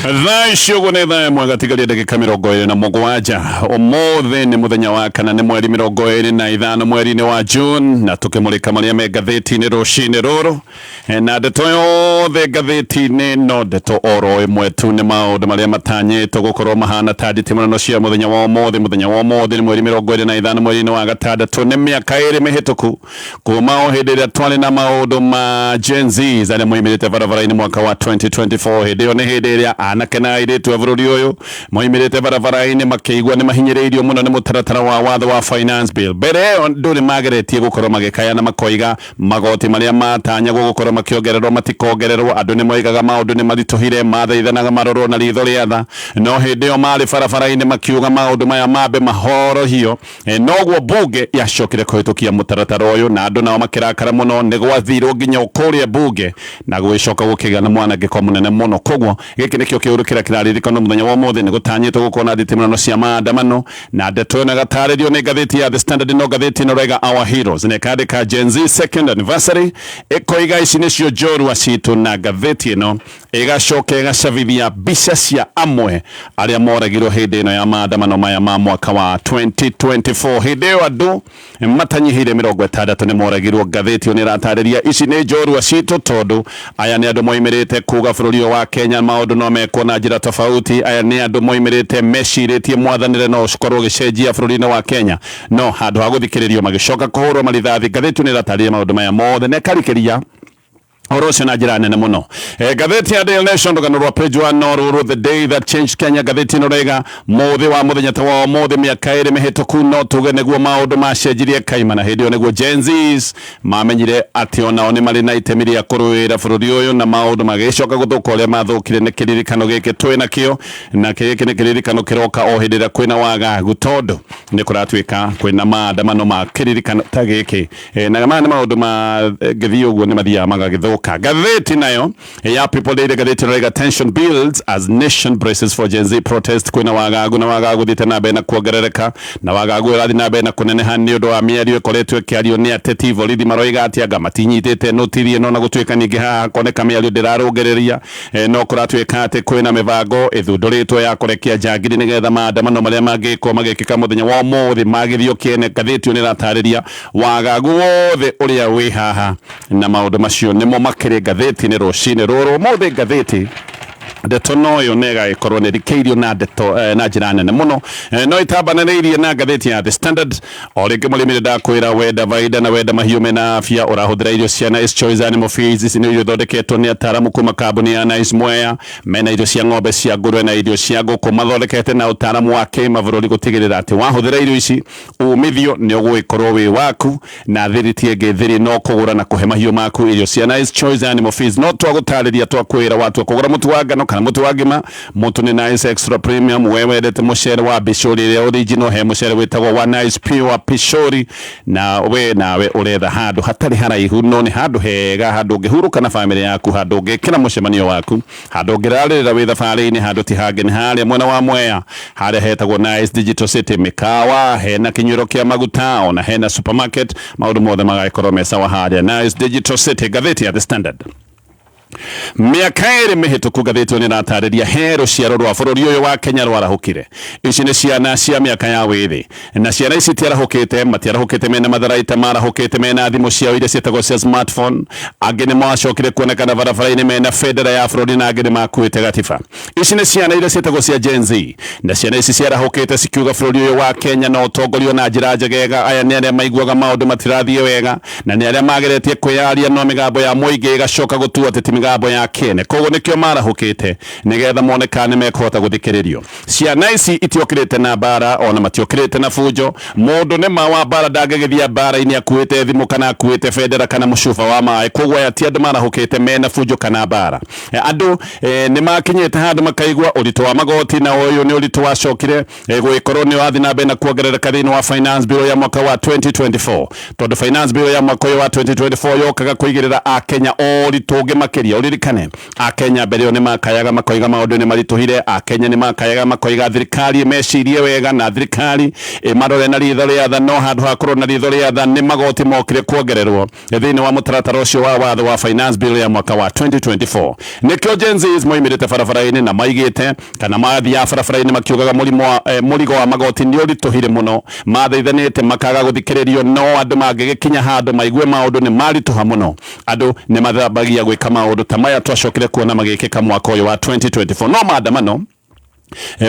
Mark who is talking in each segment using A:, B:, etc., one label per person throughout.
A: Thaisho gunetha mwagatigaria ndagika 27 omothe ni muthenya wa kana ni mweri 25 mweri-ini wa June na tukimulika maria me ngatheti-ini rucini ruru na ndeto yothe ngatheti-ini no ndeto oro imwe tu ni maundu maria matanyitwo gukorwo mahana ta nditimurano cia muthenya wa omothe ni mweri 25 mweri-ini wa gatandatu ni miaka iri mihituku kuma o hindi iria twari na maundu ma Gen Z aria moimirite barabara-ini mwaka wa 2024 hindi yo ni hindi iria anake na airitu a bururi uyu moimirite barabara-ini makiigua ni mahinyiriirio muno ni mutaratara wa watho wa finance bill mbere yo nduri mageretie gukorwo magikaya na makoiga magoti maria matanya gukorwo makiongererwo matikogererwo andu ni moigaga maundu ni marituhire mathaithanaga marorwo na ritho ria tha no hindi yo mari barabara-ini makiuga maundu maya mambe mahorohio noguo bunge yacokire kuhitukia mutaratara uyu na andu nao makirakara muno ni gwathirwo nginya ukuria bunge na gwicoka gukiga na mwanangiko munene muno koguo giki nikio kiurukira kiraririkana muthenya wa omothe ni gutanyitwo gukona nditimurano cia maandamano na ndeto na gataririo ni ngatheti ya The Standard no ngatheti no rega Our Heroes ne kandika Gen Z second anniversary ikoiga ici nicio njorua citu na ngatheti ino igacoka igacabithia mbica cia amwe aria moragirwo hindi ino ya maandamano maya ma mwaka wa 2024 hindi yo andu matanyihire 60 ni moragirwo ngatheti ino iratariria ici ni njorua citu tondu aya ni andu moimirite kuga bururi wa Kenya maundu no mekwo na njira tofauti aya ni andu moimirite meciritie mwathanire no cikorwo gicenjia bururi-ini wa Kenya no handu ha guthikiririo magicoka kuhurwo marithathi ngatheti ni iratariria maundu maya mothe na karikiria Orocio na njira nene muno ngatheti ya Daily Nation rugano rwa page 1 no ruru the day that changed Kenya ngatheti no rega muthi wa muthenya ta wa muthi miaka iri mihituku no tuge neguo maundu macenjirie kaima na hindi neguo Gen Zs mamenyire ati onao ni mari na itemi ria kuruira bururi uyu na maundu magicoka guthuka uria mathukire ni kiririkano giki twi nakio na giki ni kiririkano kiroka o hindi ria kwina wagagu tondu ni kuratwika kwina maandamano ma kiririkano ta giki na maundu ma githi uguo ni mathia magagithuka gatheti nayo ya People Daily gatheti rega tension builds as nation braces for Gen Z protest kwina wagagu thite na bena kuongerereka na wagagu irathi na bena kuneneha ni undu wa mĩario ikoretwo ikiario ni ateti borithi maroiga ati anga matinyitite notirie no na gutwika ningi haha koneka mĩario ndirarũngĩrĩria no kuratwika ati kwina mibango ithunduritwo ya kurekia njangiri nigetha maandamano maria mangikwo magikika muthenya wa omothe magithio kiene gatheti ni ratariria wagagu wothe uria wi haha na maundu macio nimo makire gatheti ni rucini ruru mothe gatheti ndeto noyo nega ikorwo ni rikeirio na ndeto na njira nene muno no itambananirie na ngatheti ya The Standard o ringi murimire ndakwira wenda vaida na wenda mahiu mena afya urahuthira irio cia Nice Choice Animal Feeds ici ni irio thondeketwo ni ataramu kuma kambuni ya Nice Mwea mena irio cia ng'ombe cia ngũrwe na irio cia ngũkũ mathondekete na utaramu wa kimabũrũri gutigirira ati wahuthira irio ici umithio ni ũgũikorwo wi waku na thiritie ngithiri no kũgũra na kuhe mahiu maku irio cia Nice Choice Animal Feeds no twagũtarĩria twakwĩra watu kũgũra mũtu wa ngano kana mutu wagima mutu ni Nice Extra Premium wewe ndete mucere wa Bishori original he mucere wetagwo wa Nice Pure Bishori na we nawe uretha handu hatari haraihu no ni handu hega handu ngihuruka na family yaku handu ngikira mucemanio waku handu ngirarira wi thabari-ini handu ti hange ni haria mwena wa Mwea haria hetagwo Nice Digital City mikawa hena kinywiro kia maguta ona hena supermarket maundu mothe magaikorwo me sawa haria Nice Digital City gatheti ya The Standard miaka iri mihituku gatheti ni ratariria he ruciaro rwa bururi uyu wa Kenya rwarahukire ici ni ciana cia miaka ya withi na ciana ici matiarahukite mena matharaita marahukite mena thimu ciao iria cietagwo cia smartphone angi ni macokire kuonekana barabara-ini mena bendera ya bururi na angi ni makuite gatiba ici ni ciana iria cietagwo cia Gen Z na ciana ici ciarahukite cikiuga bururi uyu wa Kenya no utongorio na njira njegega aya ni aria maiguaga maundu matirathie wega na ni aria mageretie kwiyaria no migambo ya muingi igacoka gutua ati migambo ya kene koguo nikio marahukite nigetha monekane mekũhota guthikiririo ciana ici itiokirite na bara ona matiokirite na fujo mundu ni mawa bara ndangegithia bara-ini akuite thimu kana akuite bendera kana mucuba wa maĩ koguo aya ti andu marahukite mena fujo kana bara andu ni makinyite handu makaigua uritu wa magoti na uyu ni uritu wacokire gwikorwo ni wathi na bena kuongerereka thiini wa finance bill ya mwaka wa 2024 tondu finance bill ya mwaka wa 2024 yokaga kuigirira a Kenya uritu ungi makiria gũteithĩrĩria ũririkane akenya mbere nĩ makayaga makoiga maũndũ nĩ marituhire akenya nĩ makayaga makoiga thirikari mecirie wega na thirikari marore na ritho rĩa tha no handũ hakorwo na ritho rĩa tha nĩ magoti mokire kuongererwo thĩinĩ wa mũtaratara ũcio wa watho wa finance bill ya mwaka wa 2024 nĩkĩo Gen Z moimĩrĩte barabara-inĩ na maigĩte kana mathia barabara-inĩ makiugaga mũrigo wa magoti nĩ ũritũhire mũno mathaithanĩte makaga gũthikĩrĩrio no andũ mangĩgĩkinya handũ maigue maũndũ nĩ maritũha mũno andũ nĩ mathambagia gwĩka maũndũ ta maya twacokire kuona magĩkĩka mwaka ũyũ wa 2024 no maandamano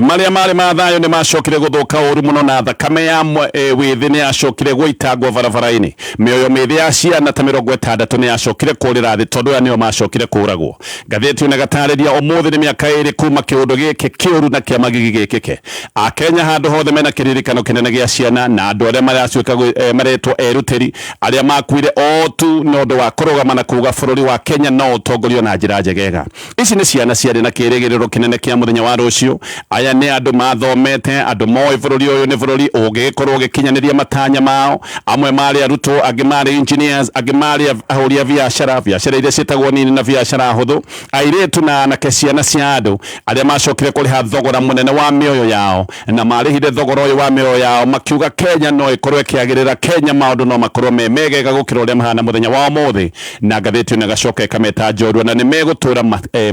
A: maria mari mathayo nĩ macokire gũthũka ũru mũno na thakame ya wĩthĩ nĩ yacokire gũitangwo barabara-inĩ mĩoyo mĩthĩ ya ciana ta 60 nĩ yacokire kũrĩra thĩ tondũ nĩo macokire kũragwo ngathĩti ĩno gatarĩria ũmũthĩ nĩ mĩaka 2 kuma kĩũndũ gĩkĩ kĩũru na kĩa magigi gĩkĩke akenya handũ hothe mena kĩririkano kĩnene gĩa ciana na andũ arĩa maracũka maretwo erutĩri arĩa makuire o tu nĩ ũndũ wa kũrũgama na kuuga bũrũri wa Kenya no ũtongorio na njĩra njegega ici nĩ ciana ciarĩ na kĩrĩgĩrĩro kĩnene kĩa mũthenya wa rũciũ aya nĩ andũ mathomete andũ moĩ bũrũri ũyũ nĩ bũrũri ũngĩkorwo ũgĩkinyanĩria matanya mao amwe marĩ arutwo angĩ marĩ engineers angĩ marĩ ahũri a biacara iria ciĩtagwo nini na biacara hũthũ airĩtu na anake ciana cia andũ arĩa macokire kũrĩha thogora mũnene wa mĩoyo yao na marĩhire thogora ũyũ wa mĩoyo yao makiuga Kenya no ĩkorwo ĩkĩagĩrĩra Kenya maũndũ no makorwo megega gũkĩra ũrĩa mahana mũthenya wa ũmũthĩ na ngathĩti ĩno ĩgacoka ĩkameta njorua na nĩ megũtũra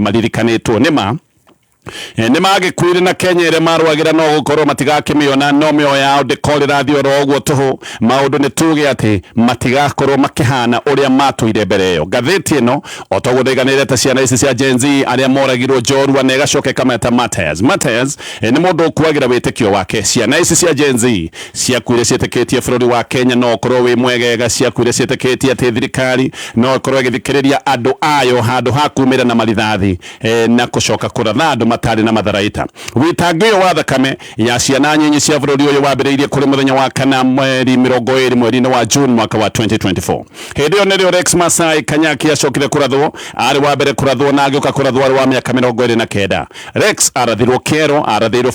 A: maririkanĩtwo nĩma nĩ magĩkuire na Kenya ĩrĩa marũagĩra no gũkorwo matigakĩmĩona no mĩoyo yao ndĩkorĩra thiĩ oro ũguo tũhũ maũndũ nĩ tuge atĩ matigakorwo makĩhana ũrĩa matũire mbere ĩyo ngathĩti ĩno o to gũthaiganĩire ta ciana ici cia Gen Z arĩa moragirwo njorua na ĩgacoka ĩkameta Matthias nĩ mũndũ ũkuagĩra wĩtĩkio wake ciana ici cia Gen Z ciakuire ciĩtĩkĩtie bũrũri wa Kenya no ũkorwo wĩ mwegega ciakuire ciĩtĩkĩtie atĩ thirikari no ĩkorwo ĩgĩthikĩrĩria andũ ayo handũ ha kumĩra na marithathi na gũcoka kũratha andũ matari na matharaita witangio wa thakame ya ciana nyinyi cia bũrũri ũyũ wambĩrĩirie kũrĩ mũthenya wa kana mweri 20 mweri-inĩ wa June mwaka wa 2024 hĩndĩ ĩyo nĩrĩo Rex Masai Kanyaki acokire kũrathwo arĩ wa mbere kũrathwo na agĩũka kũrathwo arĩ wa mĩaka 29 Rex arathirwo kero arathirwo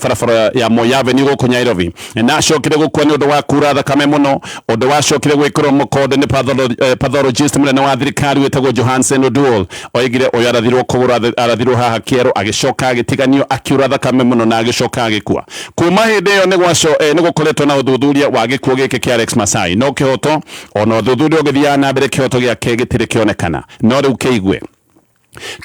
A: barabara ya Moi Avenue gũkũ Nairobi na acokire gũkua nĩ ũndũ wa kura thakame mũno ũndũ wacokire gwĩkĩrwo mũkonde nĩ pathologist mũnene wa thirikari wĩtagwo Johansen Oduol oigire ũyũ arathirwo kũgũra arathirwo haha kero agĩcoka agĩtiganio akiura thakame mũno na agĩcoka agĩkua kuma hĩndĩ ĩyo nĩ gũkoretwo na ũthuthuria wa gĩkuũ gĩkĩ kĩa Rex Masai no kĩhoto ona ũthuthuria ũgĩthiaga na mbere kĩhoto gĩake gĩtirĩ kĩonekana no rĩu kĩigue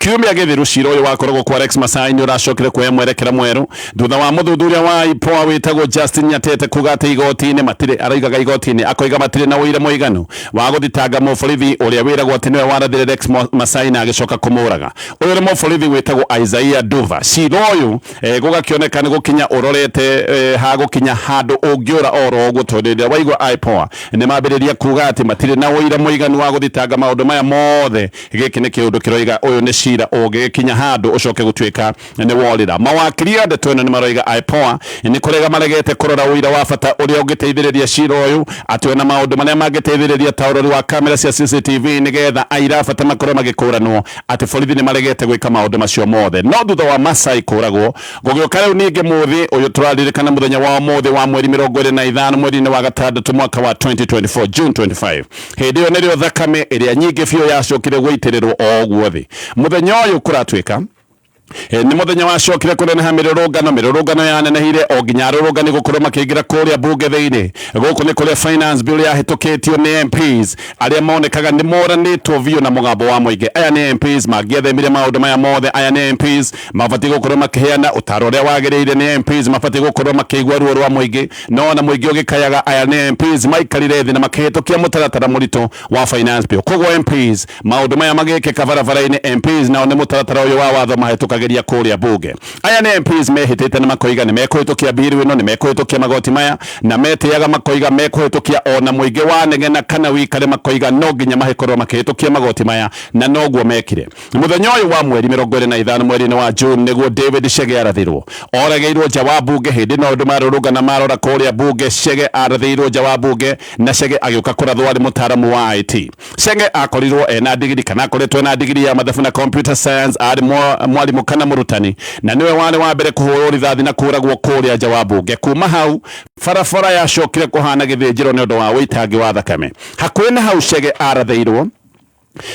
A: kiumia gĩthiru cira ũyũ wakoragwo kwa Rex Masai nĩ ũracokire kuoya mwerekera mwerũ thutha wa mũthuthuria wa IPOA wĩtagwo Justin Nyatete kuga atĩ igoti-inĩ matirĩ araigaga igoti-inĩ akoiga matirĩ na ũira mũiganu wa gũthitanga mũborithi ũrĩa wĩragwo atĩ nĩwe warathire Rex Masai na agĩcoka kũmũraga ũyũ nĩ mũborithi wĩtagwo Isaiah Duva cira ũyũ gũgakĩoneka nĩ gũkinya ũrorete ha gũkinya handũ ũngĩũra oro ũguo tondũ rĩrĩa waigua IPOA nĩ mambĩrĩria kuga atĩ matirĩ na ũira mũiganu wa gũthitanga maũndũ maya mothe gĩkĩ nĩ kĩũndũ kĩroiga ũyũ nĩ cira ũgĩkinya handũ ũcoke gũtuĩka nĩ worĩra mawakiri a ndeto ĩno nĩ maroiga IPOA nĩ kũrega maregete kũrora ũira wa bata ũrĩa ũngĩteithĩrĩria cira ũyũ atĩ ona maũndũ marĩa mangĩteithĩrĩria ta ũrori wa kamera cia CCTV nĩgetha aira bata makorwo magĩkũranwo atĩ borithi nĩ maregete gwĩka maũndũ macio mothe no thutha wa Masai kũragwo gũgĩũka rĩu ningĩ mũthĩ ũyũ tũraririkana mũthenya wa ũmũthĩ wa mweri 25 mweri-inĩ wa gatandatũ mwaka wa 2024 June 25 hĩndĩ ĩyo nĩrĩo thakame ĩrĩa nyingĩ biũ yacokire gũitĩrĩrwo o ũguo thĩ mũthenya ũyũ kũratuĩka nĩ mũthenya wacokire kũneneha mĩrũrũngano yanenehire o nginya arũrũngani gũkorwo makĩingĩra kũrĩa mbunge thĩinĩ gũkũ nĩ kũrĩa finance bill yahĩtũkĩtio nĩ MPs arĩa monekaga nĩ moranĩtwo biũ na mũgambo wa mũingĩ aya nĩ MPs mangĩethemire maũndũ maya mothe aya nĩ MPs mabatiĩ gũkorwo makĩheana ũtaaro ũrĩa wagĩrĩire nĩ MPs mabatiĩ gũkorwo makĩigua ruo rwa mũingĩ no na mũingĩ ũgĩkayaga aya nĩ MPs maikarire thĩ na makĩhĩtũkia mũtaratara mũritũ wa finance bill koguo MPs maũndũ maya magĩkĩka barabara-inĩ MPs nao nĩ mũtaratara ũyũ wa watho mahĩtũkagĩria kũrĩa bunge aya nĩ MPs mehĩtĩte na makoiga nĩ mekũhĩtũkia bill ĩno nĩ mekũhĩtũkia magoti maya na metĩaga makoiga mekũhĩtũkia ona mũingĩ wanegena kana wikare makoiga no nginya mahĩkorwo makĩhĩtũkia magoti maya na noguo mekire mũthenya ũyũ wa mweri 25 mweri-inĩ wa June nĩguo David Chege arathirwo oragĩirwo nja wa bunge hĩndĩ na ũndũ marũrũngana marora kũrĩa bunge Chege arathirwo nja wa bunge na Chege agĩũka kũrathwo arĩ mũtaaramu wa IT Chege akorirwo ena digiri kana akoretwo na digiri ya mathabu na computer science arĩ mwarimũ kana mũrutani na niwe warĩ wa mbere kũhũrwo rithathi na kũragwo kũrĩa nja wa bunge kuma hau barabara yacokire kũhana gĩthĩnjĩro nĩ ũndũ wa wĩitangi wa thakame hakuhĩ na hau Chege arathĩirwo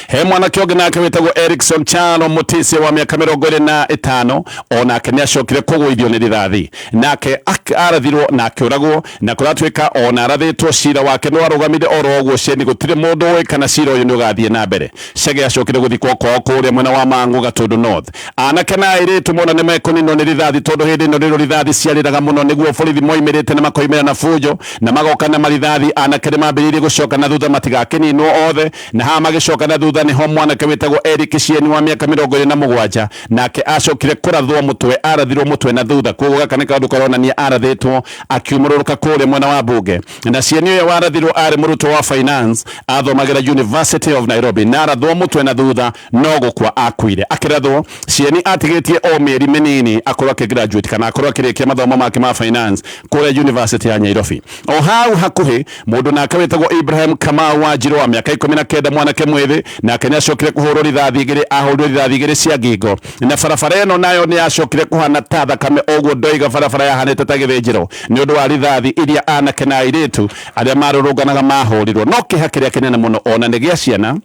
A: he mwanake ũngĩ nake wĩtagwo Erikson Chalo Mutisi wa mĩaka 25 onake nĩacokire kũgũithio nĩ rithathi nake arathirwo na akĩũragwo na kũratuĩka ona arathĩtwo cira wake no arũgamire oro ũguo ceni gũtirĩ mũndũ ũĩ kana cira ũyũ nĩ ũgathiĩ na mbere. Chege acokire gũthikwo kwao kũrĩa mwena wa Mang'u Gatundu North. Anake na airĩtu mũno nĩ mekũninwo nĩ rithathi tondũ hĩndĩ ĩno rĩrĩ rithathi ciarĩraga mũno nĩguo borithi moimĩrĩte na makoimĩra na fujo na magoka na marithathi. Anake nĩ mambĩrĩirie gũcoka na thutha matigakĩninwo othe na haha magĩcoka na thutha nĩho mwanake wĩtagwo Eric Cieni wa mĩaka 27 nake acokire kũrathwo mũtwe arathirwo mũtwe na thutha koguo gaka nĩ kaũndũ karonania arathĩtwo akiumũrũrũka kũrĩa mwena wa Mbunge. Na Cieni ũyũ warathirwo arĩ mũrutwo wa finance athomagĩra University of Nairobi na arathwo mũtwe na thutha no gũkua akuire. Akĩrathwo Cieni atigĩtie o mĩeri mĩnini akorwo akĩgraduate kana akorwo akĩrĩkia mathomo make ma finance kũrĩa University ya Nairobi. O hau hakuhĩ mũndũ nake wĩtagwo Ibrahim Kamau wa Njirũ wa mĩaka 19 mwanake mwĩthĩ nake nĩacokire kũhũrwo rithathi igĩrĩ ahũrwo rithathi igĩrĩ cia ngingo na barabara ĩno nayo nĩacokire kũhana ta thakame ũguo ndoiga barabara yahanĩte ta gĩthĩnjĩro nĩ ũndũ wa rithathi iria anake na airĩtu arĩa marũrũnganaga mahũrirwo. No kĩha kĩrĩa kĩnene mũno ona nĩ gĩa ciana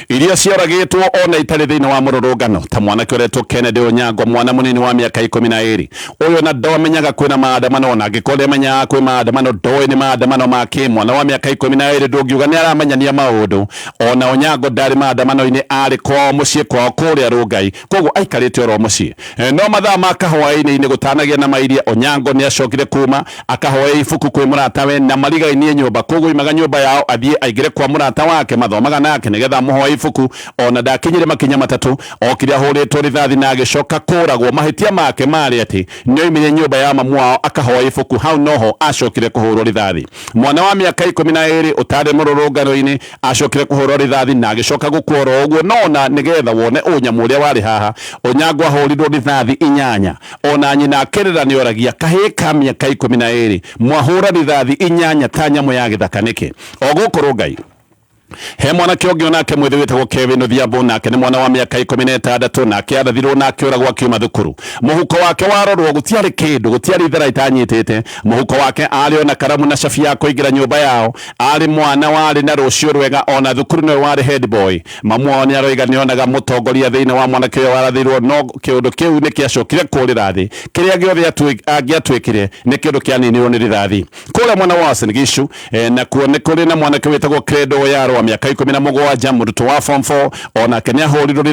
A: iria ciaragĩtwo ona itarĩ thĩinĩ wa mũrũrũngano ta mwanake ũretwo Kennedy Onyango mwana mũnini wa mĩaka 12 ũyũ na ndomenyaga kwĩna maandamano na angĩkorwo amenyaga kwĩ maandamano ndoĩ nĩ maandamano ma mwana wa mĩaka 12 ndũngiuga nĩ aramanyania maũndũ. Ona Onyango ndarĩ maandamano-inĩ arĩ kwao mũciĩ kwao kũrĩa Rũngai koguo aikarĩte oro mũciĩ. No mathaa ma kahwaĩ-inĩ gũtanagia na mairia Onyango nĩacokire kuma akahoya ibuku kwĩ mũratawe na marigainie nyũmba koguo imaga nyũmba yao athiĩ aingĩre kwa mũrata wake mathomaga nake nĩgetha mũhoya ibuku ona ndakinyire makinya matatũ okire ahũrĩtwo rithathi na agĩcoka kũragwo. Mahĩtia make marĩ atĩ nĩoimire nyũmba ya mamu wao akahoya ibuku hau noho acokire kũhũrwo rithathi. Mwana wa mĩaka 12 ũtarĩ mũrũrũngano-inĩ acokire kũhũrwo rithathi na agĩcoka gũkuora ũguo no na nĩgetha wone ũnyamũ ũrĩa warĩ haha Onyango ahũrirwo rithathi 8 ona nyina akĩrĩra nĩoragia kahĩĩ ka mĩaka 12 mwahũra rithathi 8 ta nyamũ ya gĩthaka nĩkĩ o gũkũ Rũngai. He mwanake ũngĩ onake mwĩthĩ wĩtagwo Kevin Odhiambo nake nĩ mwana wa mĩaka 16 nake arathirwo na akĩũragwo akiuma thukuru. Mũhuko wake warorwo gũtiarĩ kĩndũ gũtiarĩ ithera itanyitĩte. Mũhuko wake arĩ ona karamu na cabi ya kũingĩra nyũmba yao arĩ mwana warĩ na rũciũ rwega ona thukuru nĩwe warĩ head boy. Mamu wao nĩaroiga nĩonaga mũtongoria thĩinĩ wa mwanake ũyũ warathirwo no kĩũndũ kĩu nĩ kĩacokire kũrĩra thĩ kĩrĩa gĩothe angĩatuĩkire nĩ kĩũndũ kĩaninirwo nĩ rithathi kũrĩa mwena wa Uasin Gishu. Na kuo nĩ kũrĩ na mwanake wĩtagwo Credo Oyaro wa mĩaka 17 mũrutwo wa form 4 onake nĩahũrirwo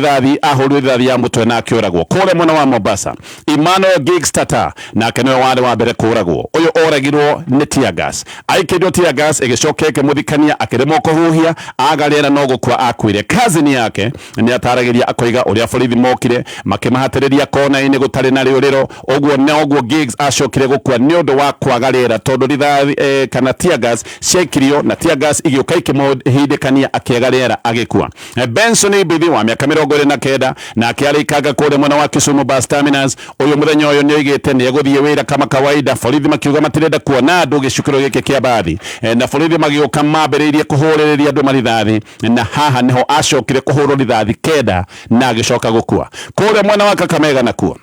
A: rithathi ya mũtwe na akĩũragwo. Kũrĩa mwena wa Mombasa Emmanuel Giggs Tata nake nĩwe warĩ wa mbere kũragwo. Ũyũ oragirwo nĩ tear gas aikĩrio tear gas ĩgĩcoka ĩkĩmũthikania akĩremwo kũhuhia agarĩra no gũkua akuire. Cousin yake nĩataragĩria akoiga ũrĩa borithi mokire makĩmahatĩrĩria kona-inĩ gũtarĩ na rĩũrĩro ũguo noguo Giggs acokire gũkua nĩ ũndũ wa kwaga rĩera tondũ rithathi kana tear gas ciaikirio na tear gas igĩũka ikĩmũhindĩkania akĩaga rĩera agĩkua. Benson Ibithi wa mĩaka 29 nake arĩikanga kũrĩa mwena wa Kisumu bus terminus ũyũ mũthenya ũyũ nĩoigĩte nĩegũthiĩ wĩra kama kawaida. Borithi makiuga matirenda kuona andũ gĩcukĩro gĩkĩ kĩa bathi na borithi magĩũka mambĩrĩirie kũhũrĩrĩria andũ marithathi na haha nĩho acokire kũhũrwo rithathi 9 na agĩcoka gũkua. Kũrĩa mwena wa Kakamega nakuo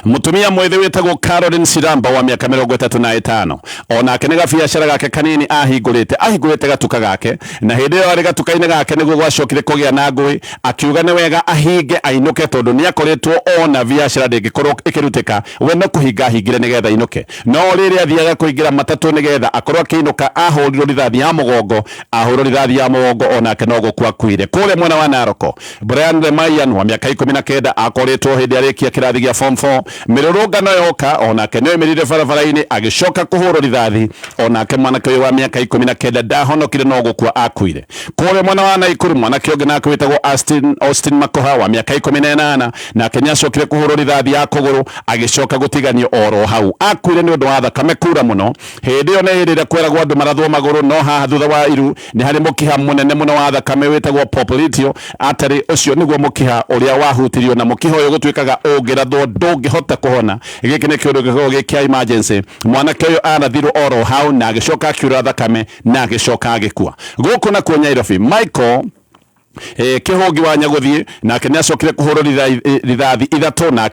A: mutumia mwĩthĩ wĩtagwo Caroline Siramba wa mĩaka 35 onake nĩ gabiacara gake kanini ahingũrĩte gatuka gake na hĩndĩ ĩyo arĩ gatuka-inĩ gake nĩguo gwacokire kũgĩa na ngũĩ akiuga nĩ wega ahinge ainũke tondũ nĩakoretwo ona biacara ndĩngĩkorwo ĩkĩrutĩka we no kũhinga ahingire nĩgetha ainũke. No rĩrĩa athiaga kũingĩra matatũ nĩgetha akorwo akĩinũka ahũrirwo rithathi ya mũgongo ahũrwo rithathi ya mũgongo onake no gũkua akuire. Kũrĩa mwena wa Naroko Brian Lemayan wa mĩaka 19 akoretwo hĩndĩ arĩkia kĩrathi gĩa form 4 mĩrũrũngano yoka onake nĩoimĩrire barabara-inĩ agĩcoka kũhũrwo rithathi onake mwanake ũyũ wa mĩaka 19 ndahonokire no gũkua akuire. Kũrĩa mwena wa Naikuru mwanake ũngĩ nake wĩtagwo Austin Makoha wa mĩaka 18 nake nĩacokire kũhũrwo rithathi ya kũgũrũ agĩcoka gũtiganio oro hau akuire nĩ ũndũ wa thakame kura mũno. Hĩndĩ ĩyo nĩ hĩndĩ ĩrĩa kweragwo andũ marathwo magũrũ no haha thutha wa iru nĩ harĩ mũkiha mũnene mũno wa thakame wĩtagwo popliteo artery. Ũcio nĩguo mũkiha ũrĩa wahutirio na mũkiha ũyũ gũtuĩkaga ũngĩrathwo ndũngĩhota kũhona. Gĩkĩ nĩ kĩũndũ gĩkoragwo gĩ kĩa emergency. Mwanake ũyũ arathirwo oro hau na agĩcoka akiura thakame na agĩcoka agĩkua. Gũkũ nakuo Nairobi Michael Kihungi wa Nyaguthie nake ni acokire kuhurwo rithathi ithatu na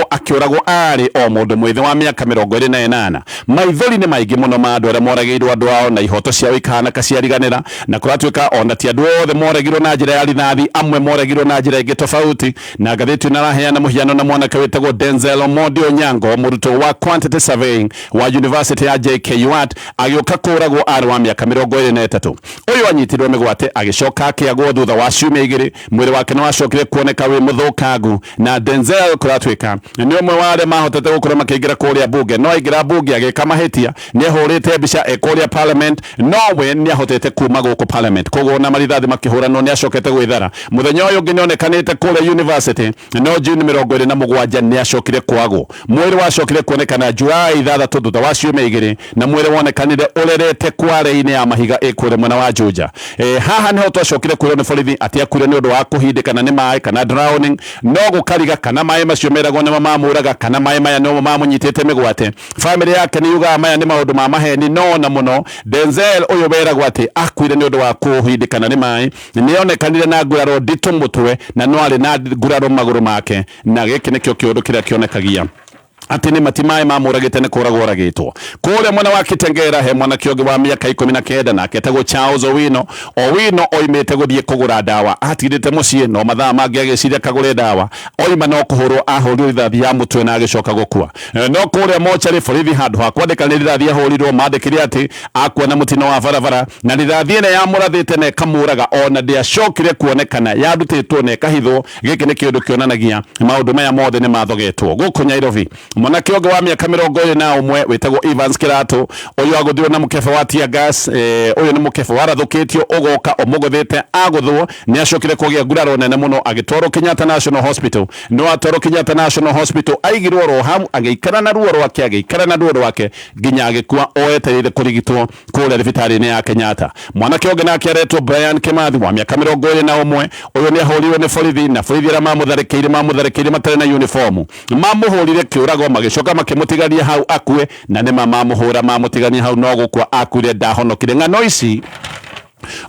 A: akioragwo ari o mundu mwithe wa miaka 28. maithori ni maingi muno ma andu aria moragirwo andu ao na ihoto ciao ikana kaciariganira na kuratuika ona ti andu othe moragirwo na njira ya rithathi, amwe moragirwo na njira ingi tofauti. Na ngatheti naraheana muhiano na mwanake witagwo Denzel Omondi Onyango, muruto wa quantity surveying wa University ya JKUAT, agioka kuragwo ari wa miaka 23. uyu anyitirwo migwate agicoka akiagwo thutha wa ciumia igiri, mwiri wake no acokire kuoneka wi muthukangu. Na Denzel kuratuika ni umwe wa aria mahotete gukora makiingira kuria bunge, no aingira bunge agika mahitia, ni ahurite mbica ekuria parliament, nowe ni ahotete kuma guku parliament, koguo na marithathi makihuranwo ni acokete gwithara. Muthenya uyu ungi nionekanite kuria university, no June 27 ni acokire kwagwo. Mwiri wacokire kuonekana Julai 3 thutha wa ciumia igiri, na mwiri wonekanire urerete kware-ini ya mahiga ikuria mwena wa Juja. Haha niho twacokire kwirwo ni borithi ati akuire ni undu wa kuhindikana ni mai kana drowning, no gukariga kana mai macio meragwo ni mamuraga kana mai maya no mamunyitite migwate. Family yake ni yuga maya ni maundu ma maheni, no na muno Denzel uyu beragwo ati akuire ni undu wa kuhindikana ni mai, ni onekanire na nguraro nditu mutwe na no ari na nguraro maguru make, na giki nikio kiundu kiria kionekagia ati ni matimai mamuragite ni kuragwo ragitwo kuria mwena wa Kitengera. He mwana kiongi wa miaka 19 na ketagwo Charles Owino oimite guthie kugura dawa, atirite mucii no mathaa mangi agiciria kagure dawa, oima no kuhurwo ahurwo rithathi ya mutwe na agicoka gukua. No kuria mochari borithi handu ha kwandika ni rithathi ahurirwo mandikire ati akuona mutino wa barabara, na rithathi ene ya murathite na kamuraga ona ndiacokire kuonekana yarutitwo na kahithwo. Giki ni kiundu kionanagia maundu maya mothe ni mathogetwo guku Nairobi. Mwanake ũngĩ wa miaka 21 witagwo Evans Kirato, uyu aguthirwo na mukebe wa tear gas. Uyu ni mukebe warathukitio ugoka umuguthite aguthwo, ni acokire kugia nguraro nene muno agitwarwo Kenyatta National Hospital. No atwarwo Kenyatta National Hospital aigirwo ro hamu agiikara na ruo rwake nginya agikua oetereire kurigitwo kuria thibitari-ini ya Kenyatta. Mwanake ũngĩ nake aretwo Brian Kimathi wa miaka 21, uyu ni ahurirwo ni borithi, na borithi aria mamutharikire matari na uniform mamuhurire kiurago magicoka makimutigania hau akue, na ni mamuhura mamutigania hau no gukua akuire ndahonokire. Ng'ano ici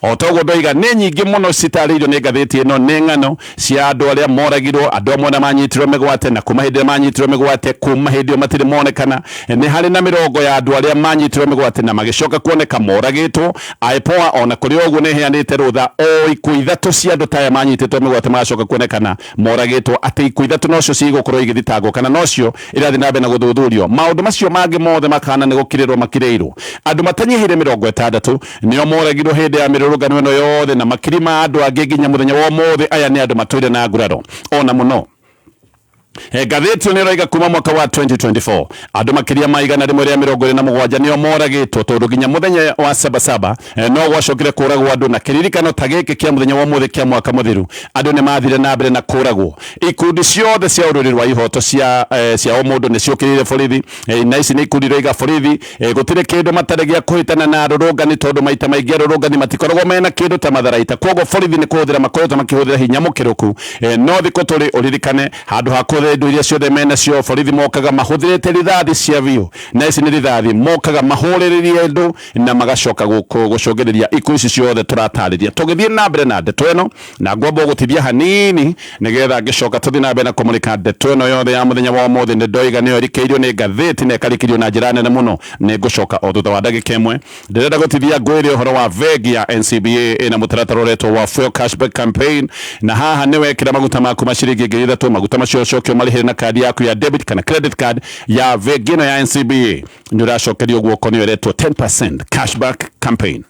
A: otogo ndoiga ni nyingi muno citaririo ni ngatheti ino, ni ng'ano cia andu aria moragirwo, andu amwe na manyitirwo migwate, na kuma hindi manyitirwo migwate kuma hindi matiri monekana. Ni hari na mirongo ya andu aria manyitirwo migwate na magicoka kuoneka moragitwo. IPOA ona kuri oguo ni heanite rutha o ikuũ ithatu cia andu taya manyititwo migwate magacoka kuonekana moragitwo, ati ikuũ ithatu nocio cigukorwo igithitangwo kana nocio irathi na mbere na guthuthurio. Maundu macio mangi mothe makana ni gukirirwo makireirwo. Andu matanyihire 60 nio moragirwo hindi ya mirurungano ino yothe, na makiri ma andu angi nginya muthenya wa mothe. Aya ni andu matoire na nguraro ona muno. Gatheti ni roiga kuma mwaka wa 2024 andu makiria maigana rimwe ria 27 nio moragitwo tondu nginya muthenya wa Sabasaba no gwacokire kuragwo andu, na kiririkano ta giki kia muthenya wa muthe kia mwaka muthiru andu ni mathire na mbere na kuragwo. Ikundi ciothe cia ururi rwa ihoto cia omundu ni ciukirire borithi, na ici ni ikundi roiga borithi gutire kindu matare gia kuhitana na arurungani tondu maita maingi arurungani matikoragwo mena kindu ta matharaita, koguo borithi ni kuhuthira makoretwo makihuthira hinya mukiruku. No thiko turi uririkane handu ha ndu iria ciothe mena cio borithi mokaga mahuthirite rithathi cia biu, na ici ni rithathi mokaga mahuriririe ndu na magacoka gucungiriria ikuũ ici ciothe turatariria. Tugithie na mbere na ndeto ino na ngwamba gutithia hanini nigetha ngicoka tuthi na mbere na kumulika ndeto ino yothe ya muthenya wa mothe. Ni ndoiga niyo rikeirio ni ngatheti na ikarikirio na njira nene muno. Ni ngucoka o thutha wa ndagika imwe. Ndirenda gutithia ngwire uhoro wa vegi ya NCBA ina mutaratara uretwo wa fuel cashback campaign, na haha ni wekira maguta maku maciringi 3,000 maguta macio cokio marihire na kadi yaku ya debit kana credit card ya vegino ya NCBA ni uracokerio guoko ni uretwo 10% cashback campaign.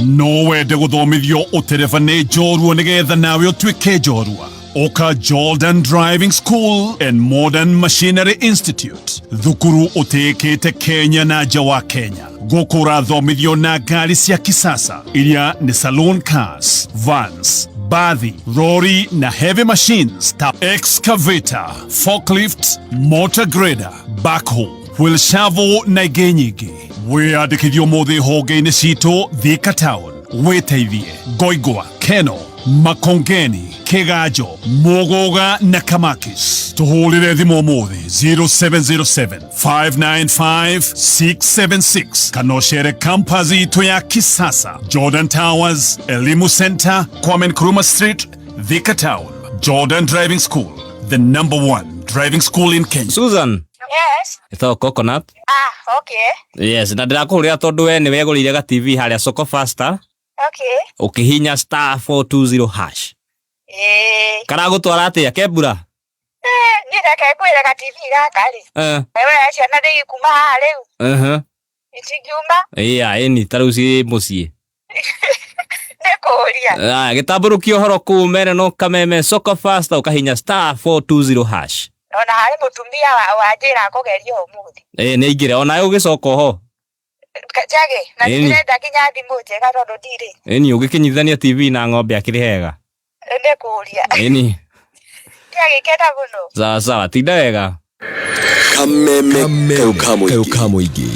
A: No wende guthomithio utereva ni njorua nigetha nawe utuike njorua. Oka Jordan Driving School and Modern Machinery Institute, thukuru utekete Kenya na nja wa Kenya. Gũkũ ũrathomithio na ngari cia kisasa iria ni saloon cars, vans, bathi, lorry na heavy machines ta excavator, forklift, motor grader, backhoe, wheel shovel na ingĩ nyingĩ. Wĩyandĩkithie ũmũthĩ honge-inĩ citũ Thika Town, wĩteithie Ngoigwa, Keno,
B: Makongeni, Kegajo, Mogoga na Kamakis. Tuhulire thimo umuthi 0707-595-676. Kanoshere kampazi ito ya kisasa. Jordan Towers, Elimu Center, Kwame Nkrumah Street, Thika Town. Jordan Driving School, the #1 driving school in Kenya.
C: Susan.
D: Yes.
C: Ito coconut.
D: Okay.
C: Yes, na ndirakuria tondu we ni wegurire ga TV haria Soko Faster.
D: Okay.
C: Ukihinya *420#. Karagutwara atia Kebura?
D: Nireke kwira ka TV gakari. Ewe ciana ndi kuma hariu. Itingiuma?
C: Eni taruci mucii.
D: Nikuria.
C: Gitamburukia uhoro kumene no kameme Soko Faster ukahinya *420#.
D: Ona hari mutumia wa njira kugeria umuthi.
C: Ni ingire ona ugicoka ho.
D: Kachage, na ndirenda kinya thimu njega tondu ndiri.
C: Eni ugikinyithania TV na ng'ombe akiri hega.
D: Nikuria.
C: Eni.
D: Tiage kenda muno.
C: Sawa, tinda wega.
E: Kameme kaukamuigi.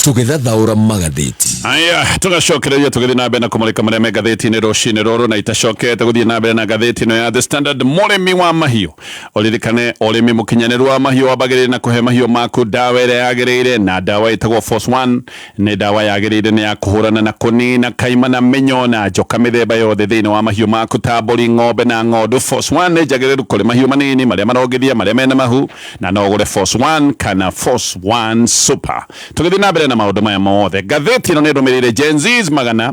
E: Tugethathaura magatheti.
A: Aya, tugacokereria tugithi na mbere na kumulika maria me gatheti-ini rucini ruru na itacokete guthii na mbere na gatheti-ino ya The Standard. Murimi wa mahiu uririkane urimi mukinyaniru wa mahiu wambagirire na kuhe mahiu maku dawa iria yagirire, na dawa itagwo Force 1 ni dawa yagirire ni ya kuhurana na kunina kaima na minyo na njoka mithemba yothe thiini wa mahiu maku ta mburi, ng'ombe na ng'ondu. Force 1 ni njagiriru kuri mahiu manini maria marongithia maria mena mahu, na no ugure Force 1 kana Force 1 Super. Tugithi na mbere na maundu maya mothe gatheti ino ni rumirire Gen Z's magana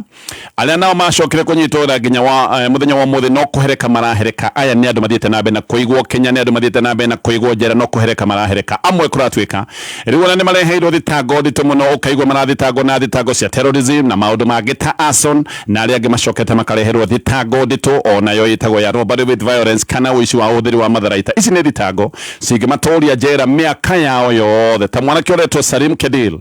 A: aria nao macokire kunyitora nginya wa muthenya wa muthi no kuhereka marahereka. Aya ni andu mathiete na mbere na kuigwo Kenya, ni andu mathiete na mbere na kuigwo njera no kuhereka marahereka. Amwe kuratwika riu ona ni mareheirwo thitango nditu muno, ukaigwa marathitango na thitango cia terrorism na maundu mangi ta arson, na aria angi macokete makareherwo thitango nditu ona yo itagwo ya robbery with violence kana uici wa uthiri wa matharaita. Ici ni thitango cingimatoria njera miaka yao yothe, ta mwanake uretwo Salim Kedil.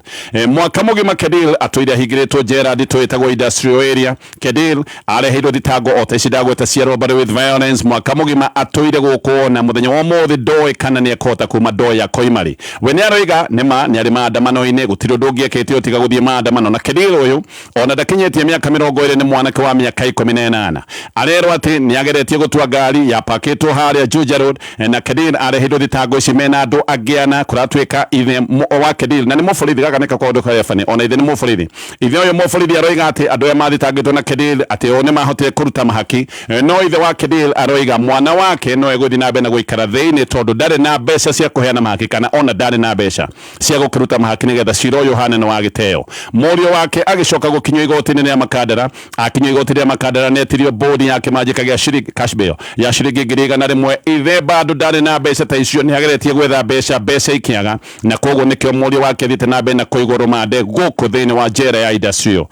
A: Mwaka mugima Kedil atwire ahingiritwo njera nditu itagwo industrial area. Kedil areheirwo thitango ota ici ndagweta cia robbery with violence. Mwaka mugima atwire guku na muthenya wa muthi ndoi kana ni ekota kuma ndoi ya Koimari. We ni aroiga nima ni ari maandamano-ini, gutiri undu ungiekete utiga guthie maandamano. Na Kedil uyu ona ndakinyetie miaka 20 ni mwanake wa miaka 18 arerwo ati ni ageretie gutua ngari ya paketwo haria Juja Road, na Kedil areheirwo thitango ici mena andu angiana kuratwika ithe wa Kedil na ni muborithi gakaneka kwa undu kayefani ona ithe ni muborithi. Ithe uyu muborithi aroiga ati andu aya mathitangitwo na Kedil ati o ni mahotire kuruta mahaki, no ithe wa Kedil aroiga mwana wake no eguthi na mbere na guikara thiini tondu ndari na mbeca cia kuheana mahaki kana ona ndari na mbeca cia gukiruta mahaki nigetha cira uyu hane no wagiteo. Murio wake agicoka gukinywa igoti-ini ria Makadara, akinywa igoti ria Makadara netirio bodi yake majika gia shiringi cash bail ya shiringi 100,000. Ithe bado ndari na mbeca ta icio, ni ageretie gwetha mbeca ikiaga, na koguo nikio murio wake thiite na mbere na kuigwo rumande guku thiini wa njera ya industrial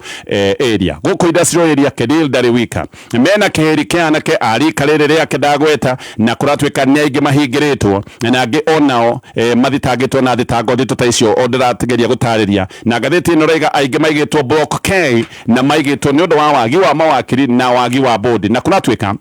A: area. Guku industrial area Kedil ndari wika, mena kiheri kia anake arikarire riake ndagweta, na kuratwika ni aingi mahingiritwo na angi onao mathitangitwo na thitango nditu ta icio o ndiratigeria gutariria. Na gatheti ino raiga aingi maigitwo block K na maigitwo ni undu wa wagi wa mawakiri na wagi wa bodi, na kuratwika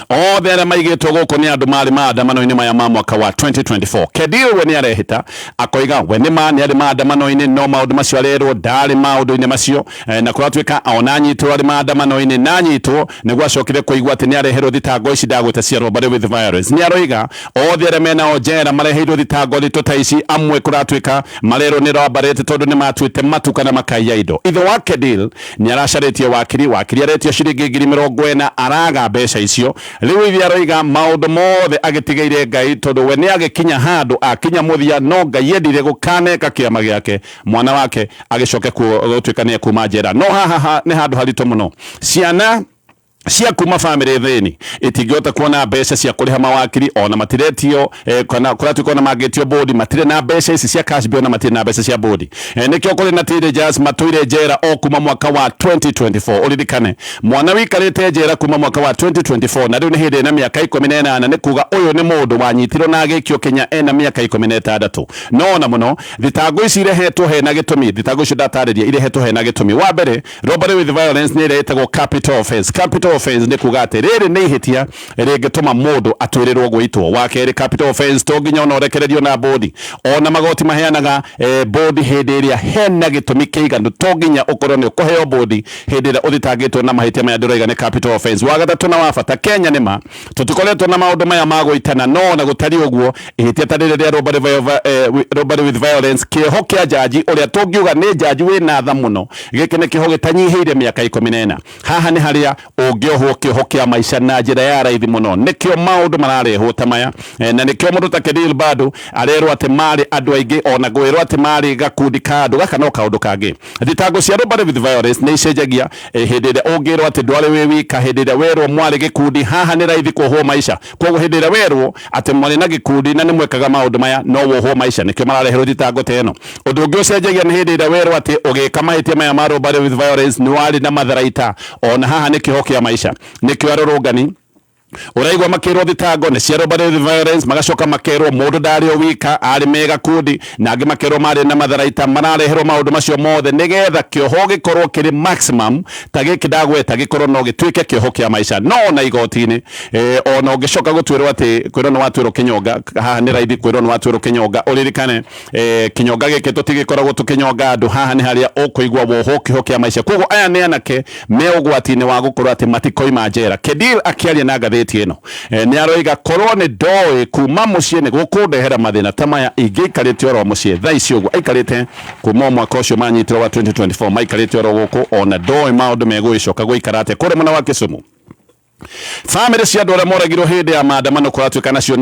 A: othe aria maigitwo guku ni andu mari maandamano-ini maya ma mwaka wa 2024. Kedil we ni arehita akoiga we ni ari maandamano-ini, no maundu macio arerwo ndari maundu-ini macio, na kuratwika ona nyitwo ari maandamano-ini na nyitwo niguo acokire kuigwa ati ni areherwo thitango ici ndagweta cia robbery with violence. Ni aroiga othe aria mena o njera mareheirwo thitango nditu ta ici, amwe kuratwika marerwo ni robbery tondu ni matwite matuka na makaiya indo. Ithe wa Kedil ni aracaritie wakiri aretio ciringi 40,000 araga mbeca icio. Riu ithe aroiga maundu mothe agitigeire Ngai tondu we ni agikinya handu akinya muthia no Ngai endire gukaneka kiama giake mwana wake agicoke gutwika ni kuma njera. No haha ni handu harito muno. Ciana cia kuma family thini itingihota kuona mbeca cia kuriha mawakiri ona matiretio kana kuratwika ona magitio bodi matire na mbeca ici cia cash bill na matire na mbeca cia bodi. Nikio kuri na teenagers matwire njera o kuma mwaka wa 2024. uririkane mwana wikarite njera kuma mwaka wa 2024 na riu ni hindi na miaka 18 ni kuga uyu ni mundu wanyitirwo na agikio Kenya ena miaka 16. No na muno thitango ici irehetwo hena gitumi, thitango ici ndatariria irehetwo hena gitumi. Wa mbere robbery with violence ni iretagwo capital offense. Capital offense ni kugate riri ni ihitia ringituma mundu atwirirwo gwitwo wa keri capital offense to nginya onorekererio na bodi ona magoti maheanaga bodi hindi iria hena gitumi kiiganu to nginya ukorwo ni ukuheo bodi hindi iria uthitangitwo na mahitia maya nduraiga ni capital offense wa gatatu na wafata Kenya nima tutikoretwo na maundu maya magwitana no na gutari uguo ihitia tarire ria robbery with violence kiho kia jaji uria tungiuga ni jaji wina tha muno giki ni kiho gitanyihiire miaka 14 haha ni haria ungiohwo kiho kia maisha na njira ya raithi muno nikio maundu mararehwo tamaya na nikio mundu ta Kedil bado arerwo ati mari andu aingi ona gwirwo ati mari gakundi kandu gaka no kaundu kangi thitango cia robbery with violence ni icenjagia hindi ria ungirwo ati ndwari wi wika hindi ria werwo mwari gikundi haha ni raithi kuohwo maisha koguo hindi ria werwo ati mwari na gikundi na ni mwekaga maundu maya no wohwo maisha nikio marareherwo thitango teno undu ungi ucenjagia ni hindi ria werwo ati ugika mahitia maya ma robbery with violence ni wari na matharaita ona haha ni kiho kia maisha nikio arorongani uraigwa makirwo thitango ni cia robbery with violence magacoka makirwo mundu ndari wika ari mega kundi na angi makirwo mari na matharaita marareherwo maundu macio mothe nigetha kioho gikorwo kiri maximum ta giki ndagweta gikorwo no gitwike kioho kia maisha no na igotini ona ungicoka gutwirwo ati kwirwo no watwirwo kinyonga haha ni raithi kwirwo no watwirwo kinyonga uririkane kinyonga giki tutigikoragwo tukinyonga andu haha ni haria ukuigwa woho kioho kia maisha koguo aya ni anake me ugwatini wa gukorwo ati matikoima njera Kedil akiaria na ngatheti ino ni aroiga korwo ni ndoi kuma mucie ni gukundehera mathina tamaya ingiikarite oro mucie thaici uguo aikarite kuma mwaka ucio manyitirwo wa 2024 maikarite oro guku ona ndoi maundu megwicoka guikarate kuri muna wa Kisumu family cia ndore moragirwo hindi ya maandamano kuratuika nacio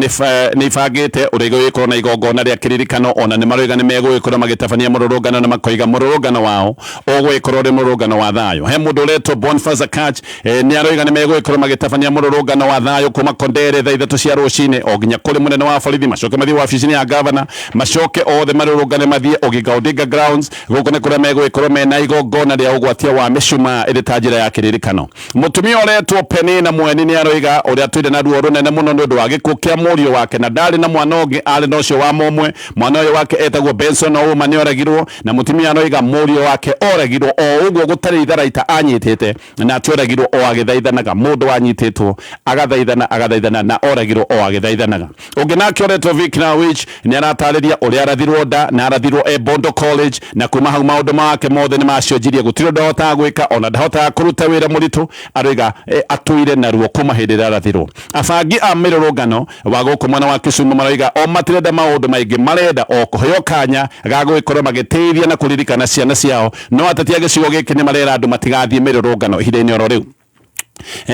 A: ni ifangite urigo wiko na igongona ria kiririkano ona ni maroiga ni megwikora magitabania mururungano na makoiga mururungano wao ogwikora ri mururungano wa thayo he mundu uretwo Boniface Akach ni aroiga ni megwikora magitabania mururungano wa thayo kuma Kondere thaa 3 cia rucini oginya kuri munene wa borithi macoke mathie wabici-ini ya governor macoke othe marurungane mathie Oginga Odinga grounds guko ni kuria megwikora mena igongona ria ugwatia wa mishuma iri ta njira ya kiririkano mutumia uretwo Penny na mweni ni aroiga uria twire na ruo runene muno nundu wa gikuo kia murio wake na ndari na mwana ungi ari no cio wa momwe mwana uyu wake etagwo Benson Ouma ni oragirwo na mutumia aroiga murio wake oragirwo o uguo gutari itharaita anyitite na tweragirwo o agithaithanaga mundu anyititwo agathaithana na oragirwo o agithaithanaga ungi nake oretwo Vic Nawich ni aratariria uria arathirwo nda na arathirwo Bondo College na kuma hau maundu make mothe ni macionjirie gutiro ndahota gwika ona ndahota kuruta wira muritu aroiga atuire na ruo kuma hindi ria arathirwo abangi a mirurungano wa guku mwena wa Kisumu maroiga o matirenda maundu maingi marenda o kuheo kanya ga gwikorwo magiteithia na kuririkana ciana ciao no atati agicigo giki ni marera andu matigathie mirurungano ihinda-ini oro riu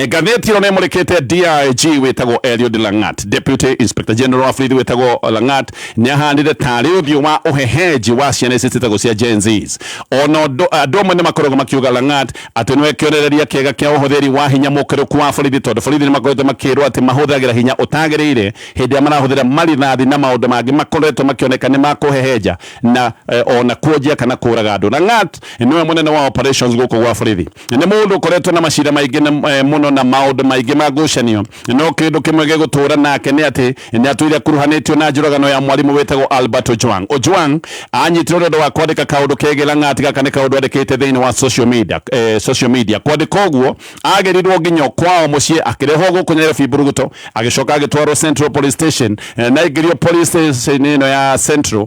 A: ngatheti ino nemurikite DIG wetagwo Eliud Langat Deputy Inspector General of Police wetagwo Langat ni ahandire tari uthio wa uheheji wa ciana citagwo cia Gen Zs ono andu ni makorogo makiuga Langat ati nwe kionereria kiega kia uhuthiri wa hinya mukiruku wa borithi tondu borithi ni makoretwo makirwo ati mahuthagira hinya utagiriire hindi ya marahuthira marithathi na maundu mangi makoretwo makioneka ni makuheheja na ona kuojia kana kuraga andu Langat niwe munene wa operations guku gwa borithi ni mundu ukoretwo na macira maingi muno na maundu maingi magucanio no kindu kimwe gigutura nake ni ati ni atuire kuruhanitio na njuragano ya mwarimu wetagwo Albert Ojwang anyitirwo ndu wa kwandika kaundu kege Langat gaka ni kaundu andikite thiini wa social media kwandika uguo agerirwo nginyo kwao mucie akirehwo guku Nairobi Buruguto agicoka agitwarwo Central Police Station na igirio police station ino ya Central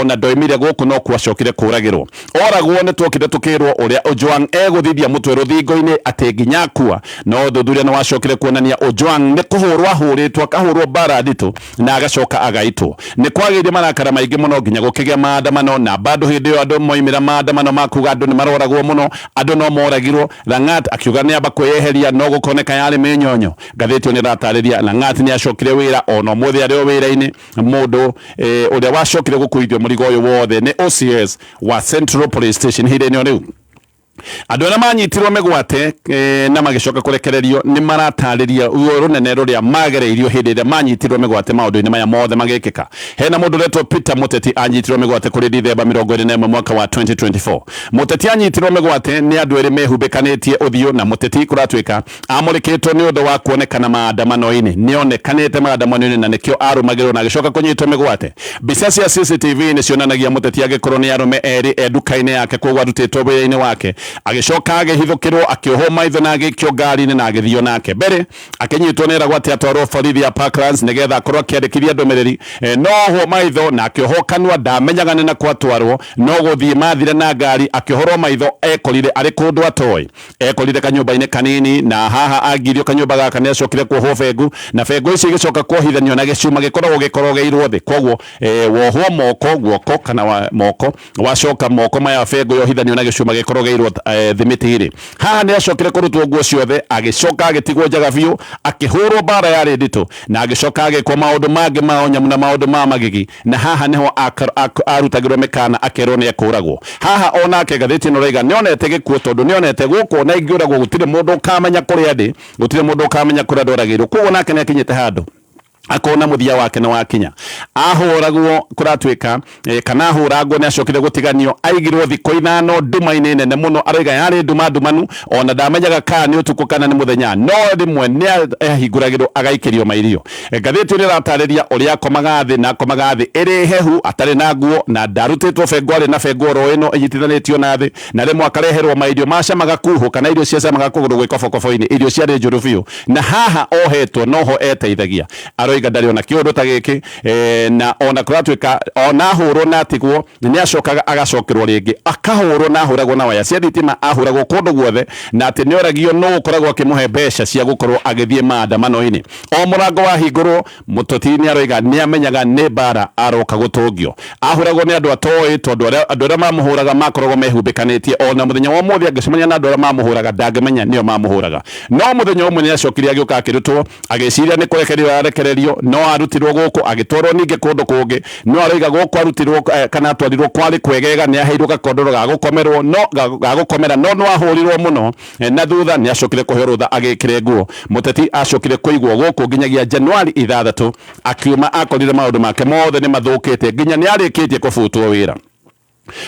A: ona ndoimire guku no kwacokire kuragirwo oragwo ni twokire tukirwo uria Ojwang eguthithia mutwe ruthingo-ini ati nginya kuwa no thuthuria no wacokire kuonania Ojwang ni kuhurwa huritwo akahurwo bara ndito na agacoka agaitwo ni kwagirie marakara maingi muno nginya gukigia maandamano na bado hindi yo andu moimira maandamano makuga andu ni maroragwo muno andu no moragirwo Langat akiuga ni aba kweyeheria no gukoneka yari menyonyo ngatheti ni ratariria Langat ni acokire wira ono muthi ari o wira-ini mundu uria wacokire gukuithio murigo uyu wothe ni OCS wa Central Police Station hindi-ini riu andu aria manyitirwo migwate na magicoka kurekererio ni maratariria uo runene ruria magereirio hindi ria manyitirwo migwate maundu-ini maya mothe magikika hena mundu retwo Peter Muteti anyitirwo migwate kuri Dithemba 21 mwaka wa 2024 Muteti anyitirwo migwate ni andu eri mehumbikanitie uthio na Muteti kuratuika amurikitwo ni undu wa kuonekana maandamano-ini nionekanite maandamano-ini na nikio arumagirwo na agicoka kunyitwo migwate mbica cia CCTV ni cionanagia Muteti agikorwo ni arume eri eduka-ini yake koguo arutitwo wira-ini wake agicoka agihithukirwo akioho maitho na agikio ngari-ini na agithio nake mbere akinyitwo nera gwati atwarwo borithi ya Parklands nigetha akorwo akiandikithia ndumiriri no ho maitho na akioho kanua ndamenyaga nina kwatwarwo no guthie mathire na ngari akiohorwo maitho ekorire ari kundu atoi ekorire kanyumba-ini kanini na haha agirio kanyumba gaka ni acokire kuohwo bengu na bengu ici igicoka kuohithanio na gicuma gikorogeirwo thi koguo wohwo moko guoko kana moko wacoka moko maya bengu yohithanio na gicuma gikorogeirwo thimitiri haha ni acokire kurutwo nguo ciothe agicoka agitigwo njaga biu akihurwo bara ya ndito na agicoka agikwo maundu mangi mao nyamu na maundu ma magigi na haha niho arutagirwo mikana akerwo ni ekuragwo haha onake gatheti no raiga nionete gikuo tondu nionete guko na ingiuragwo gutire mundu ukamenya kuria ndi gutire mundu ukamenya kuria ndoragirwo koguo nake ni akinyite handu akona muthia wake na wakinya ahuragwo kuratwika kana ahuragwo ni acokire gutiganio aigirwo thiko 5 nduma-ini nene muno aroiga yari nduma ndumanu ona ndamenyaga kana ni utuku kana ni muthenya no rimwe ni ahinguragirwo agaikirio mairio ngatheti ni ratariria uria akomaga thi na akomaga thi iri hehu atari na nguo na ndarutitwo bengo ari na bengo ro ino inyitithanitio na thi na rimwe akareherwo mairio macamaga kuhu kana irio cia camaga kuguru gwi kobokobo-ini irio ciari njuru biu na haha ohetwo noho eteithagia aroiga ndari ona kiundu ta giki na ona kuratwika ona hurwo na tigwo ni acokaga agacokirwo ringi akahurwo na huragwo na waya cia thitima ahuragwo kundu guothe na ati ni oragio no ukoragwo akimuhe mbeca cia gukorwo agithie maandamano-ini o murango wa hingurwo mutotini aroiga ni amenyaga ni bara aroka gutungio ahuragwo ni andu atoi tondu andu aria mamuhuraga makoragwo mehumbikanitie ona muthenya wa muthi agicemania na andu aria mamuhuraga ndangimenya nio mamuhuraga no muthenya umwe ni acokire agioka akirutwo agiciria ni kurekererio arekererio no arutirwo guku agitwarwo ninge kundu kungi no aroiga guku arutirwo kana atwarirwo kwari kwegega ni aheirwo gakondoro ga gukomerwo no ga gukomera no ahurirwo muno na thutha ni acokire kuheo rutha agikire nguo muteti acokire kuigwo guku nginyagia Januari 6 akiuma akorire maundu make mothe ni mathukite nginya ni arikitie kubutwo wira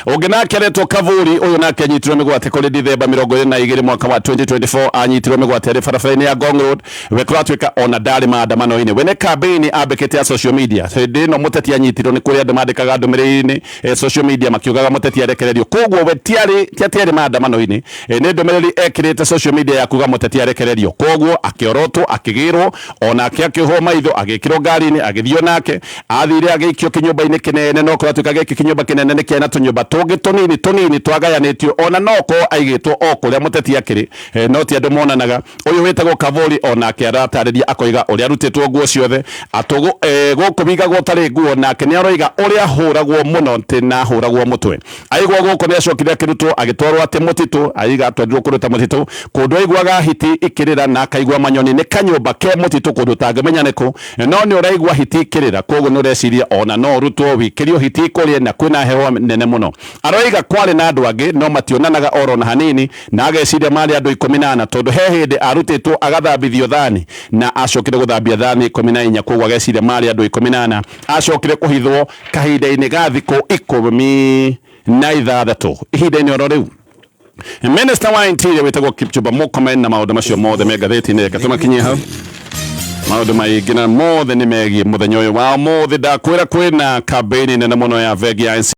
A: Oge nake aretwo Kavuri uyu nake anyitirwo migwate kuri Dithemba 22 mwaka wa 2024 anyitirwo migwate ari barabara-ini ya Ngong Road we kuratwika ona ndari maandamano-ini wene campaign abekete ya social media hindi no muteti anyitirwo ni kuri andu mandikaga ndumiriri-ini social media makiugaga muteti arekererio koguo we tiari maandamano-ini ni ndumiriri ekirite social media ya kuga muteti arekererio koguo akiorotwo akigirwo ona akihwo maitho agikirwo ngari-ini agithio nake athire agikio kinyumba-ini kinene no kuratwika giki kinyumba kinene ni kiana nyumba tungi tunini twagayanitio ona noko aigitwo o kuria muteti akiri no ti andu monanaga uyu wetagwo Kavuri ona akiaratariria akoiga uria rutitwo nguo ciothe atugu gukubiga gutari nguo nake ni aroiga uria huragwo muno tina huragwo mutwe aigwa guko ni acokire akirutwo agitwarwo ati mutitu aiga atwarirwo kuruta mutitu kundu aigwaga hiti ikirira na akaigwa manyoni ni kanyumba ke mutitu kundu tangimenya niku no ni uraigwa hiti ikirira koguo ni ureciria ona no rutwo wikirio hiti kuria na kwina hewa nene muno aroiga kwari na andu angi no mationanaga oro na hanini na ageciria mari andu 14 tondu he hindi arutitwo agathambithio thani na acokire guthambia thani 14 koguo ageciria mari andu 18 acokire kuhithwo kahinda-ini ga thiko 16 ihinda-ini oro riu Minister wa Interior wetagwo Kipchumba Murkomen na maundu macio mothe me ngatheti-ini gatuma kinyia hau maundu maingi na mothe ni megie muthenya uyu wa muthi ndakwira kwina campaign nene muno ya Vegi